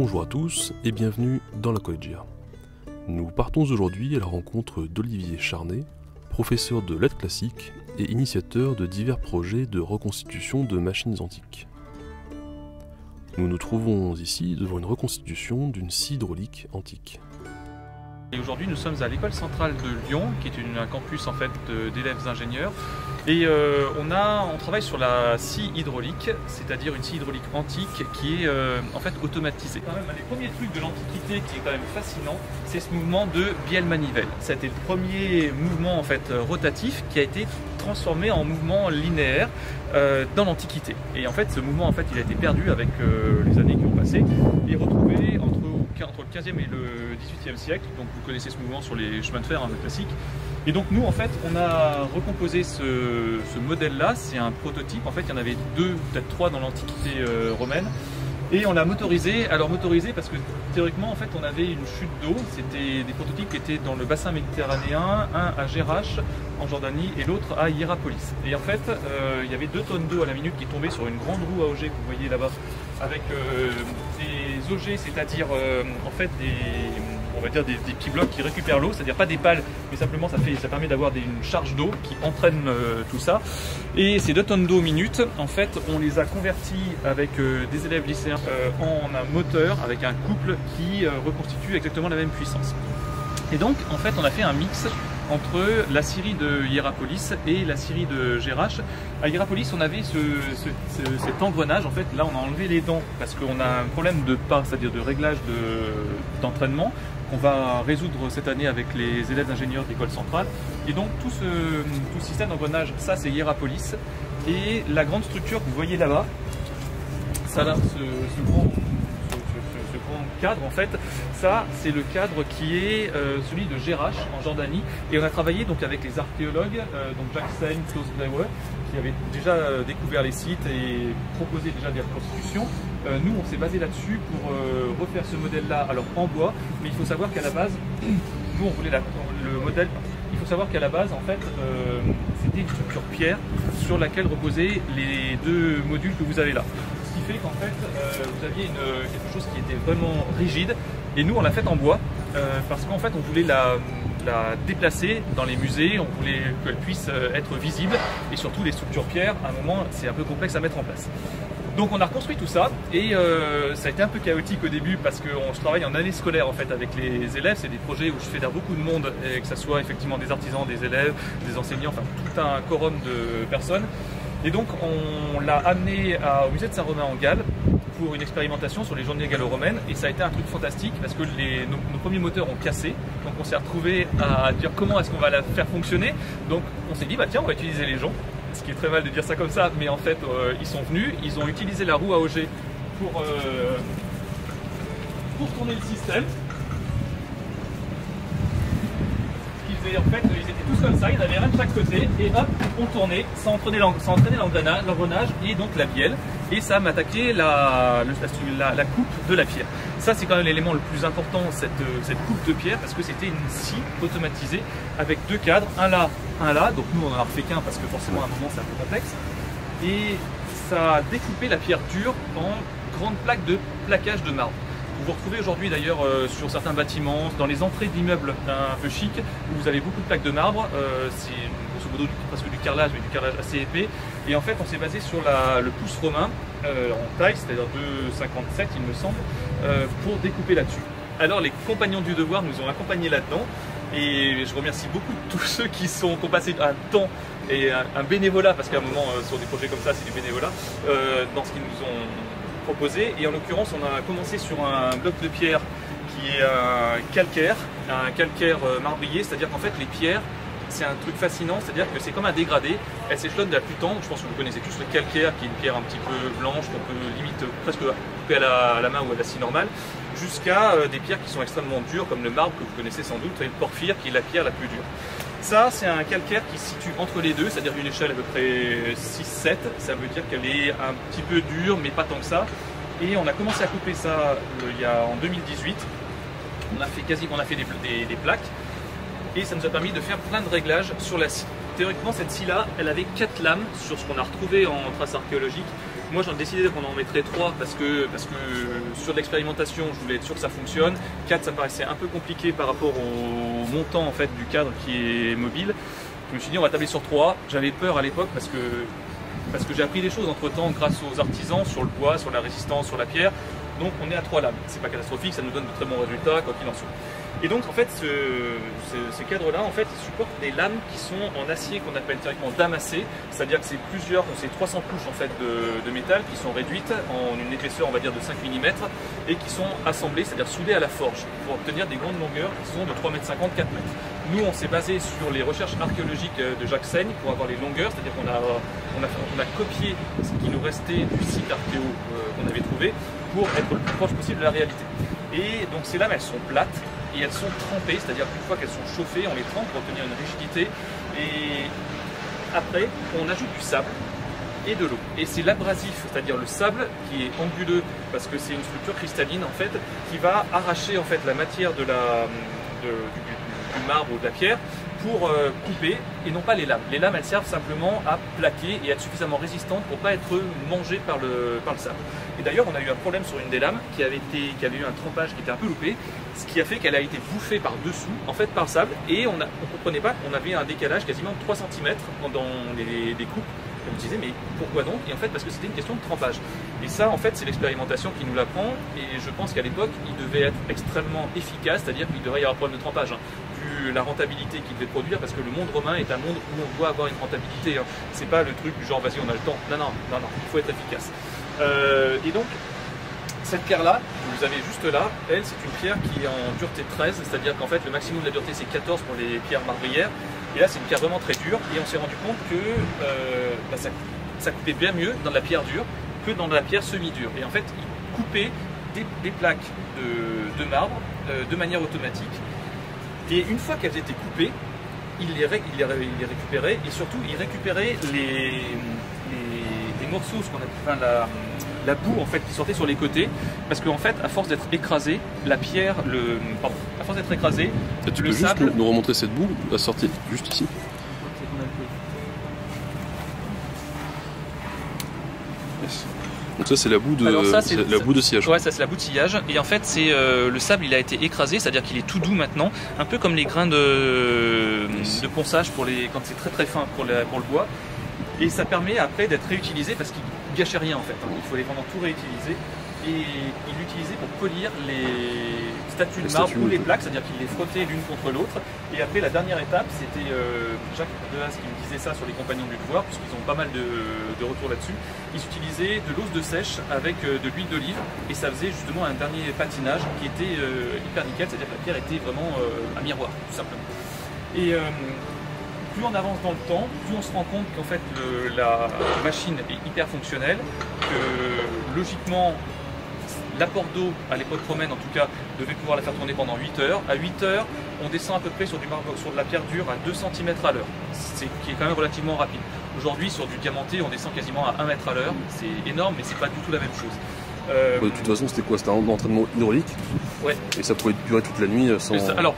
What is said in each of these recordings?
Bonjour à tous et bienvenue dans la Collegia. Nous partons aujourd'hui à la rencontre d'Olivier Charnet, professeur de lettres classiques et initiateur de divers projets de reconstitution de machines antiques. Nous nous trouvons ici devant une reconstitution d'une scie hydraulique antique. Et aujourd'hui, nous sommes à l'école centrale de Lyon, qui est un campus en fait d'élèves ingénieurs. Et on travaille sur la scie hydraulique, c'est-à-dire une scie hydraulique antique qui est en fait automatisée. Quand même, un des premiers trucs de l'Antiquité qui est quand même fascinant, c'est ce mouvement de bielle-manivelle. C'était le premier mouvement en fait rotatif qui a été transformé en mouvement linéaire dans l'Antiquité. Et en fait, ce mouvement en fait, il a été perdu avec les années qui ont passé et retrouvé entre le 15e et le 18e siècle. Donc vous connaissez ce mouvement sur les chemins de fer classiques. Et donc nous en fait on a recomposé ce modèle-là, c'est un prototype, en fait il y en avait deux, peut-être trois dans l'Antiquité romaine. Et on l'a motorisé, alors motorisé parce que théoriquement en fait on avait une chute d'eau, c'était des prototypes qui étaient dans le bassin méditerranéen, un à Gérache en Jordanie et l'autre à Hiérapolis. Et en fait il y avait 2 tonnes d'eau à la minute qui tombaient sur une grande roue à auger que vous voyez là-bas, avec des augers, c'est-à-dire en fait on va dire des petits blocs qui récupèrent l'eau, c'est-à-dire pas des pales, mais simplement ça permet d'avoir une charge d'eau qui entraîne tout ça. Et ces 2 tonnes d'eau minute, en fait, on les a convertis avec des élèves lycéens en un moteur avec un couple qui reconstitue exactement la même puissance. Et donc, en fait, on a fait un mix entre la scierie de Hiérapolis et la scierie de Gérache. À Hiérapolis, on avait cet engrenage. En fait, là, on a enlevé les dents parce qu'on a un problème de pas, c'est-à-dire de réglage d'entraînement qu'on va résoudre cette année avec les élèves d'ingénieurs de l'école centrale. Et donc, tout ce système d'engrenage, ça, c'est Hiérapolis. Et la grande structure que vous voyez là-bas, ça là, ce grand cadre, en fait, ça c'est le cadre qui est celui de Gérache en Jordanie, et on a travaillé donc avec les archéologues, donc Jacques Sein, Klaus Blauer, qui avaient déjà découvert les sites et proposé déjà des reconstitutions. Nous on s'est basé là-dessus pour refaire ce modèle-là, alors en bois, mais il faut savoir qu'à la base, nous on voulait le modèle, il faut savoir qu'à la base en fait c'était une structure pierre sur laquelle reposaient les 2 modules que vous avez là. Qu'en fait vous aviez quelque chose qui était vraiment rigide, et nous on l'a fait en bois parce qu'en fait on voulait la déplacer dans les musées, on voulait qu'elle puisse être visible, et surtout les structures pierres à un moment c'est un peu complexe à mettre en place. Donc on a reconstruit tout ça, et ça a été un peu chaotique au début parce que je travaille en année scolaire en fait avec les élèves, c'est des projets où je fédère beaucoup de monde, et que ce soit effectivement des artisans, des élèves, des enseignants, enfin tout un quorum de personnes. Et donc on l'a amené au musée de Saint-Romain en Galles pour une expérimentation sur les journées gallo-romaines, et ça a été un truc fantastique parce que nos premiers moteurs ont cassé, donc on s'est retrouvé à dire comment est-ce qu'on va la faire fonctionner. Donc on s'est dit bah tiens, on va utiliser les joncs, ce qui est très mal de dire ça comme ça, mais en fait ils sont venus, ils ont utilisé la roue à auger pour tourner le système. En fait, ils étaient tous comme ça, il y en avait un de chaque côté, et hop, on tournait, ça entraînait l'engrenage et donc la bielle, et ça m'attaquait la coupe de la pierre. Ça, c'est quand même l'élément le plus important, cette coupe de pierre, parce que c'était une scie automatisée avec 2 cadres, un là, donc nous on en a refait qu'un parce que forcément à un moment c'est un peu complexe, et ça a découpé la pierre dure en grandes plaques de plaquage de marbre. Vous retrouvez aujourd'hui d'ailleurs sur certains bâtiments, dans les entrées d'immeubles un peu chic, où vous avez beaucoup de plaques de marbre, c'est grosso modo presque du carrelage, mais du carrelage assez épais. Et en fait on s'est basé sur le pouce romain en taille, c'est-à-dire 2,57 il me semble, pour découper là-dessus. Alors les compagnons du devoir nous ont accompagnés là-dedans, et je remercie beaucoup tous ceux qui ont passé un temps et un bénévolat, parce qu'à un moment sur des projets comme ça c'est du bénévolat, dans ce qu'ils nous ont proposé. Et en l'occurrence on a commencé sur un bloc de pierre qui est un calcaire marbrier, c'est-à-dire qu'en fait les pierres, c'est un truc fascinant, c'est-à-dire que c'est comme un dégradé, elle s'échelonne de la plus tendre, je pense que vous connaissez tous le calcaire qui est une pierre un petit peu blanche qu'on peut limite presque couper à la main ou à la scie normale, jusqu'à des pierres qui sont extrêmement dures comme le marbre que vous connaissez sans doute, et le porphyre qui est la pierre la plus dure. Ça, c'est un calcaire qui se situe entre les deux, c'est-à-dire une échelle à peu près 6-7. Ça veut dire qu'elle est un petit peu dure, mais pas tant que ça. Et on a commencé à couper ça en 2018. On a fait des plaques. Et ça nous a permis de faire plein de réglages sur la scie. Théoriquement, cette scie-là, elle avait 4 lames sur ce qu'on a retrouvé en traces archéologiques. Moi j'en ai décidé qu'on en mettrait 3 parce que sur l'expérimentation je voulais être sûr que ça fonctionne. 4 ça paraissait un peu compliqué par rapport au montant en fait du cadre qui est mobile. Je me suis dit on va tabler sur 3. J'avais peur à l'époque parce que j'ai appris des choses entre temps grâce aux artisans sur le bois, sur la résistance, sur la pierre. Donc on est à 3 lames. C'est pas catastrophique, ça nous donne de très bons résultats quoi qu'il en soit. Et donc en fait ce cadre-là en fait il supporte des lames qui sont en acier qu'on appelle théoriquement damassé, c'est-à-dire que c'est 300 couches en fait de métal qui sont réduites en une épaisseur on va dire de 5 mm et qui sont assemblées, c'est-à-dire soudées à la forge pour obtenir des grandes longueurs qui sont de 3,50 m, 4 m. Nous on s'est basé sur les recherches archéologiques de Jacques Saigne pour avoir les longueurs, c'est-à-dire qu'on a copié ce qui nous restait du site archéo qu'on avait trouvé pour être le plus proche possible de la réalité. Et donc ces lames elles sont plates et elles sont trempées, c'est-à-dire qu'une fois qu'elles sont chauffées, on les trempe pour obtenir une rigidité et après on ajoute du sable et de l'eau. Et c'est l'abrasif, c'est-à-dire le sable qui est anguleux parce que c'est une structure cristalline en fait qui va arracher en fait la matière du marbre ou de la pierre pour couper et non pas les lames. Les lames elles servent simplement à plaquer et être suffisamment résistantes pour ne pas être mangées par le sable. Et d'ailleurs on a eu un problème sur une des lames qui avait eu un trempage qui était un peu loupé, ce qui a fait qu'elle a été bouffée par dessous en fait par le sable et on ne comprenait pas qu'on avait un décalage quasiment de 3 cm dans les coupes. On me disait mais pourquoi donc? Et en fait parce que c'était une question de trempage. Et ça en fait c'est l'expérimentation qui nous l'apprend et je pense qu'à l'époque il devait être extrêmement efficace, c'est-à-dire qu'il devrait y avoir un problème de trempage. Vu la rentabilité qu'il devait produire, parce que le monde romain est un monde où on doit avoir une rentabilité. C'est pas le truc du genre vas-y on a le temps. Non, il faut être efficace. Et donc cette pierre-là, vous avez juste là, elle c'est une pierre qui est en dureté 13, c'est-à-dire qu'en fait le maximum de la dureté c'est 14 pour les pierres marbrières. Et là c'est une pierre vraiment très dure et on s'est rendu compte que ça coupait bien mieux dans de la pierre dure que dans de la pierre semi-dure. Et en fait il coupait des plaques de marbre de manière automatique. Et une fois qu'elles étaient coupées, il les récupérait et surtout il récupérait les morceaux, ce qu'on appelle la boue en fait qui sortait sur les côtés, parce qu'en fait à force d'être écrasé, la pierre, à force d'être écrasé, tu peux juste nous remontrer cette boue, la sortie juste ici. Donc ça c'est la boue de sillage. Ouais, ça c'est la boue de sillage. Et en fait c'est le sable il a été écrasé, c'est-à-dire qu'il est tout doux maintenant, un peu comme les grains de ponçage quand c'est très très fin pour le bois. Et ça permet après d'être réutilisé parce qu'il gâchait rien en fait. Il faut vraiment tout réutiliser. Et il l'utilisait pour polir les statues de marbre ou les plaques, c'est-à-dire qu'il les frottait l'une contre l'autre. Et après la dernière étape, c'était Jacques Dehaze qui me disait ça sur les compagnons du devoir, puisqu'ils ont pas mal de retours là-dessus. Ils utilisaient de l'ose de sèche avec de l'huile d'olive et ça faisait justement un dernier patinage qui était hyper nickel, c'est-à-dire que la pierre était vraiment un miroir tout simplement. Et plus on avance dans le temps, plus on se rend compte qu'en fait la machine est hyper fonctionnelle, que logiquement l'apport d'eau à l'époque romaine en tout cas devait pouvoir la faire tourner pendant 8 heures. À 8 heures, on descend à peu près sur de la pierre dure à 2 cm à l'heure, qui est quand même relativement rapide. Aujourd'hui sur du diamanté on descend quasiment à 1 mètre à l'heure, c'est énorme mais c'est pas du tout la même chose. De toute façon c'était quoi? C'était un entraînement hydraulique? Ouais. Et ça pouvait durer toute la nuit sans... Alors,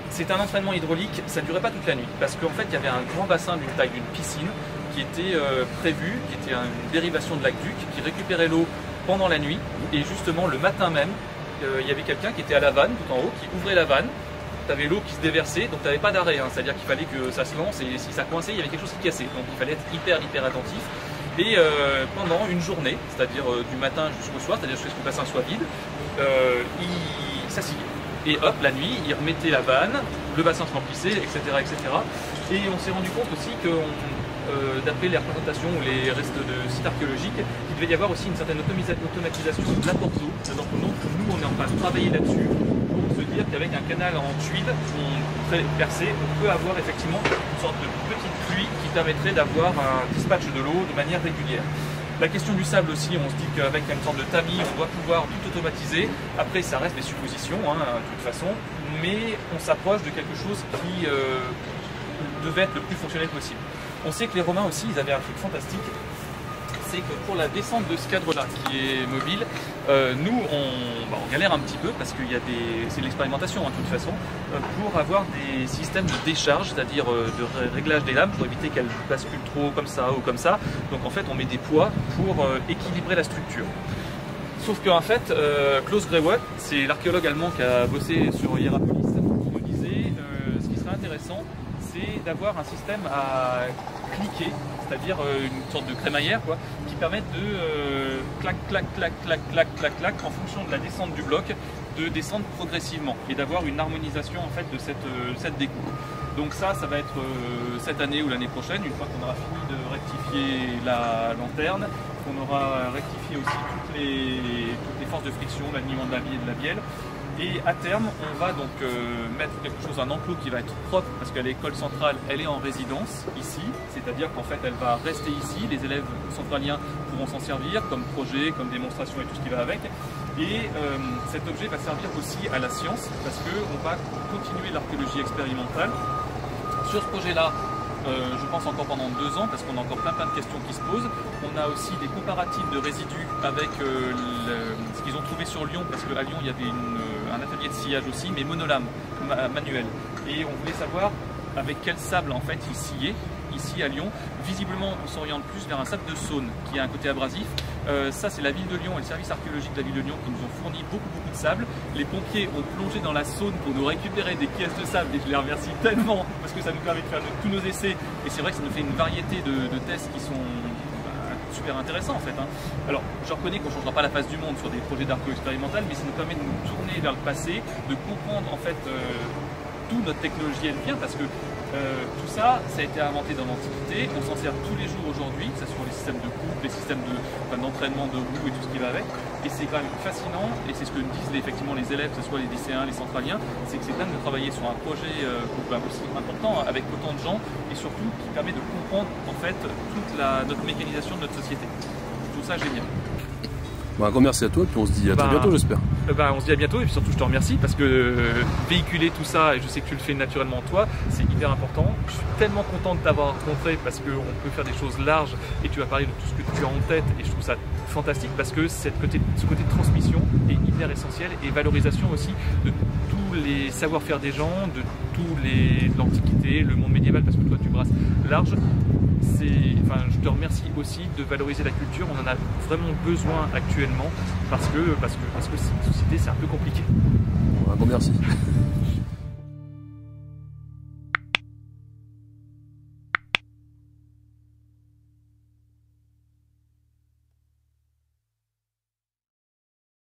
c'est un entraînement hydraulique, ça ne durait pas toute la nuit, parce qu'en fait il y avait un grand bassin d'une taille d'une piscine qui était prévu, qui était une dérivation de l'aqueduc, qui récupérait l'eau pendant la nuit, et justement le matin même, il y avait quelqu'un qui était à la vanne tout en haut, qui ouvrait la vanne, tu avais l'eau qui se déversait, donc tu n'avais pas d'arrêt, c'est-à-dire qu'il fallait que ça se lance, et si ça coinçait, il y avait quelque chose qui cassait, donc il fallait être hyper attentif. Et pendant une journée, c'est-à-dire du matin jusqu'au soir, c'est-à-dire jusqu'à ce que le bassin soit vide, il s'asseyait. Et hop, la nuit, il remettait la vanne, le bassin se remplissait, etc. Et on s'est rendu compte aussi que, d'après les représentations ou les restes de sites archéologiques, il devait y avoir aussi une certaine automatisation de l'apport d'eau. Donc nous, on est en train de travailler là-dessus pour se dire qu'avec un canal en tuile percé, on peut avoir effectivement une sorte de petite pluie qui permettrait d'avoir un dispatch de l'eau de manière régulière. La question du sable aussi, on se dit qu'avec une sorte de tamis, on doit pouvoir tout automatiser. Après, ça reste des suppositions, de toute façon, mais on s'approche de quelque chose qui devait être le plus fonctionnel possible. On sait que les Romains aussi, ils avaient un truc fantastique, c'est que pour la descente de ce cadre-là, qui est mobile, nous, on galère un petit peu parce qu'il y a c'est de l'expérimentation de toute façon, pour avoir des systèmes de décharge, c'est-à-dire de réglage des lames pour éviter qu'elles basculent trop comme ça ou comme ça. Donc en fait, on met des poids pour équilibrer la structure. Sauf qu'en fait, Klaus Grewat, c'est l'archéologue allemand qui a bossé sur Hierapolis, il me disait ce qui serait intéressant, c'est d'avoir un système à cliquer, c'est-à-dire une sorte de crémaillère quoi, qui permette de clac, clac, clac, clac, clac, clac, clac, en fonction de la descente du bloc, de descendre progressivement et d'avoir une harmonisation en fait de cette découpe. Donc ça va être cette année ou l'année prochaine, une fois qu'on aura fini de rectifier la lanterne, qu'on aura rectifié aussi toutes les forces de friction, l'alignement de la vie et de la bielle. Et à terme, on va donc mettre quelque chose, un enclos qui va être propre, parce que l'école centrale, elle est en résidence ici, c'est-à-dire qu'en fait, elle va rester ici, les élèves centraliens pourront s'en servir comme projet, comme démonstration et tout ce qui va avec. Et cet objet va servir aussi à la science, parce qu'on va continuer l'archéologie expérimentale. Sur ce projet-là, je pense encore pendant 2 ans, parce qu'on a encore plein de questions qui se posent. On a aussi des comparatifs de résidus avec ce qu'ils ont trouvé sur Lyon, parce qu'à Lyon il y avait un atelier de sciage aussi, mais monolame, manuel. Et on voulait savoir avec quel sable en fait ils sciaient. Ici à Lyon, visiblement on s'oriente plus vers un sable de Saône qui a un côté abrasif. Ça c'est la ville de Lyon et le service archéologique de la ville de Lyon qui nous ont fourni beaucoup de sable. Les pompiers ont plongé dans la Saône pour nous récupérer des pièces de sable et je les remercie tellement parce que ça nous permet de faire tous nos essais et c'est vrai que ça nous fait une variété de tests qui sont super intéressants en fait. Alors je reconnais qu'on ne changera pas la face du monde sur des projets d'archéo expérimental, mais ça nous permet de nous tourner vers le passé, de comprendre en fait d'où notre technologie elle vient parce que tout ça, ça a été inventé dans l'Antiquité, on s'en sert tous les jours aujourd'hui, que ce soit les systèmes de coupe, les systèmes d'entraînement de roues et tout ce qui va avec. Et c'est quand même fascinant, et c'est ce que nous disent effectivement les élèves, que ce soit les lycéens, les centraliens, c'est que c'est dingue de travailler sur un projet aussi important, avec autant de gens, et surtout qui permet de comprendre en fait toute notre mécanisation de notre société. Je trouve ça génial. Un grand merci à toi, puis on se dit à très bientôt j'espère. On se dit à bientôt et puis surtout je te remercie parce que véhiculer tout ça, et je sais que tu le fais naturellement toi, c'est hyper important. Je suis tellement content de t'avoir rencontré parce qu'on peut faire des choses larges et tu vas parler de tout ce que tu as en tête et je trouve ça fantastique parce que ce côté de transmission est hyper essentiel et valorisation aussi de tous les savoir-faire des gens, de l'Antiquité, le monde médiéval parce que toi tu brasses large. Je te remercie aussi de valoriser la culture, on en a vraiment besoin actuellement parce que cette société c'est un peu compliqué. Un grand merci.